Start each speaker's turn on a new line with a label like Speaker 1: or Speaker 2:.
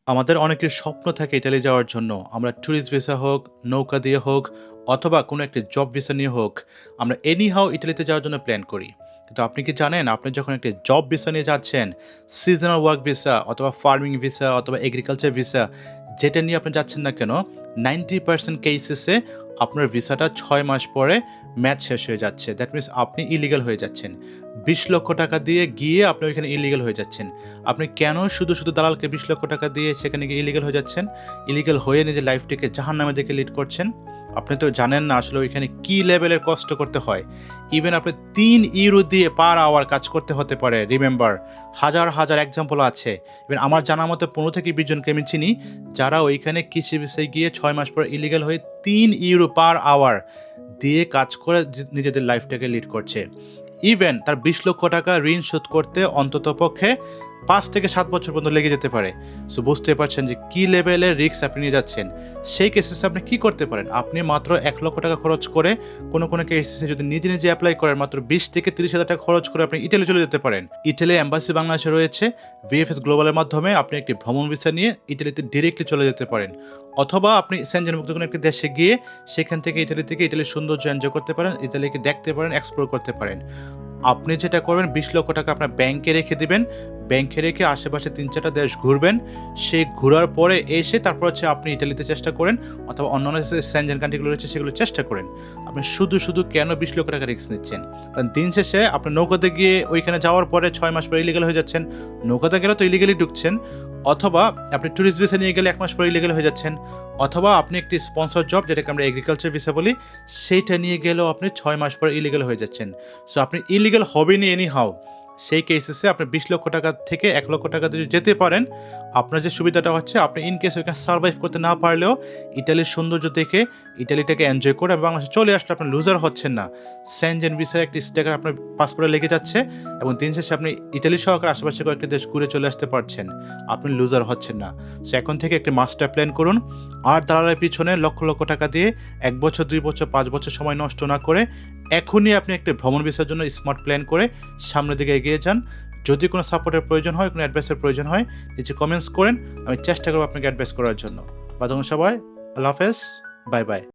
Speaker 1: আমাদের অনেকের স্বপ্ন থাকে ইতালি যাওয়ার জন্য। আমরা ট্যুরিস্ট ভিসা হোক, নৌকা দিয়ে হোক অথবা কোনো একটা জব ভিসা নিয়ে হোক, আমরা এনিহাউ ইতালিতে যাওয়ার জন্য প্ল্যান করি। কিন্তু আপনি কি জানেন আপনি যখন একটা জব ভিসা নিয়ে যাচ্ছেন, সিজনাল ওয়ার্ক ভিসা অথবা ফার্মিং ভিসা অথবা এগ্রিকালচার ভিসা যেটা নিয়ে আপনি যাচ্ছেন না কেন, 90% কেসেসে আপনার ভিসাটা ৬ মাস পরে ম্যাচ শেষ হয়ে যাচ্ছে। দ্যাট মিনস আপনি ইলিগাল হয়ে যাচ্ছেন। ২০ লক্ষ টাকা দিয়ে গিয়ে আপনি ওইখানে ইলিগাল হয়ে যাচ্ছেন। আপনি কেন শুধু দালালকে ২০ লক্ষ টাকা দিয়ে সেখানে গিয়ে ইলিগাল হয়ে যাচ্ছেন? ইলিগাল হয়ে নিজের লাইফটিকে জাহান্নামের দিকে লিড করছেন। আপনি তো জানেন না আসলে ওইখানে কি লেভেলের কষ্ট করতে হয়। ইভেন আপনি ৩ ইউরো দিয়ে পার আওয়ার কাজ করতে হতে পারে। রিমেম্বার, হাজার এক্সাম্পল আছে। ইভেন আমার জানার মতো ১৫ থেকে ২০ জনকে আমি চিনি যারা ওইখানে কৃষি ভিসায় গিয়ে ৬ মাস পর ইলিগাল হয়ে ৩ ইউরো পার আওয়ার দিয়ে কাজ করে নিজেদের লাইফটাকে লিড করছে। ইভেন তার ২০ লক্ষ টাকা ঋণ শোধ করতে অন্ততপক্ষে ৫ থেকে ৭ বছর পর্যন্ত লেগে যেতে পারে। সো বুঝতে পারছেন যে কী লেভেলের রিস্ক আপনি নিয়ে যাচ্ছেন। সেই কেসেসে আপনি কী করতে পারেন? আপনি মাত্র ১ লক্ষ টাকা খরচ করে কোনো কেসেসে যদি নিজে অ্যাপ্লাই করেন, মাত্র ২০ থেকে ৩০ হাজার টাকা খরচ করে আপনি ইটালি চলে যেতে পারেন। ইটালি এম্বাসি বাংলাদেশে রয়েছে। ভিএফএস গ্লোবালের মাধ্যমে আপনি একটি ভ্রমণ ভিসা নিয়ে ইটালিতে ডিরেক্টলি চলে যেতে পারেন। অথবা আপনি সেনজেনভুক্ত কোনো একটি দেশে গিয়ে সেখান থেকে ইটালির সৌন্দর্য এনজয় করতে পারেন, ইতালিকে দেখতে পারেন, এক্সপ্লোর করতে পারেন। আপনি যেটা করবেন ২০ লক্ষ টাকা আপনার ব্যাংকে রেখে দিবেন। ব্যাংকে রেখে আশেপাশে ৩-৪টা দেশ ঘুরবেন। সেই ঘোরার পরে এসে তারপর হচ্ছে আপনি ইটালিতে চেষ্টা করেন অথবা অন্যান্য যে সেনজেন কান্ট্রিগুলো রয়েছে সেগুলো চেষ্টা করেন। আপনি শুধু কেন ২০ লক্ষ টাকা রিস্ক নিচ্ছেন? কারণ দিন শেষে আপনি নৌকাতে গিয়ে ওইখানে যাওয়ার পরে ৬ মাস পরে ইলিগাল হয়ে যাচ্ছেন। নৌকাতে গেলে তো ইলিগালি ঢুকছেন। অথবা আপনি ট্যুরিস্ট ভিসা নিয়ে গেলে ১ মাস পরে ইলিগাল হয়ে যাচ্ছেন। অথবা আপনি একটি স্পন্সর জব, যেটাকে আমরা এগ্রিকালচার ভিসা বলি, সেইটা নিয়ে গেলেও আপনি ৬ মাস পরে ইলিগাল হয়ে যাচ্ছেন। সো আপনি ইলিগাল হবেনই এনিহাউ। সেই কেসেসে আপনি ২০ লক্ষ টাকা থেকে ১ লক্ষ টাকা যদি যেতে পারেন, আপনার যে সুবিধাটা হচ্ছে আপনি ইন কেস ওইখানে সার্ভাইভ করতে না পারলেও ইটালির সৌন্দর্য দেখে ইটালিটাকে এনজয় করে বাংলাদেশে চলে আসলে আপনি লুজার হচ্ছেন না। সেনজেন ভিসার একটি স্টিকার আপনার পাসপোর্টে লেগে যাচ্ছে এবং দিন শেষে আপনি ইটালি সহকারে আশেপাশে কয়েকটি দেশ ঘুরে চলে আসতে পারছেন। আপনি লুজার হচ্ছেন না। সো এখন থেকে একটি মাস্টার প্ল্যান করুন। আর দালালের পিছনে লক্ষ টাকা দিয়ে ১ বছর, ২ বছর, ৫ বছর সময় নষ্ট না করে এখনই আপনি একটা ভ্রমণ ভিসার জন্য স্মার্ট প্ল্যান করে সামনের দিকে এগিয়ে যান। যদি কোনো সাপোর্টের প্রয়োজন হয়, কোনো অ্যাডভাইসের প্রয়োজন হয়, নিচে কমেন্টস করেন। আমি চেষ্টা করব আপনাকে অ্যাডভাইস করার জন্য। বাদন সবাই, আল্লাহ হাফেজ, বাই।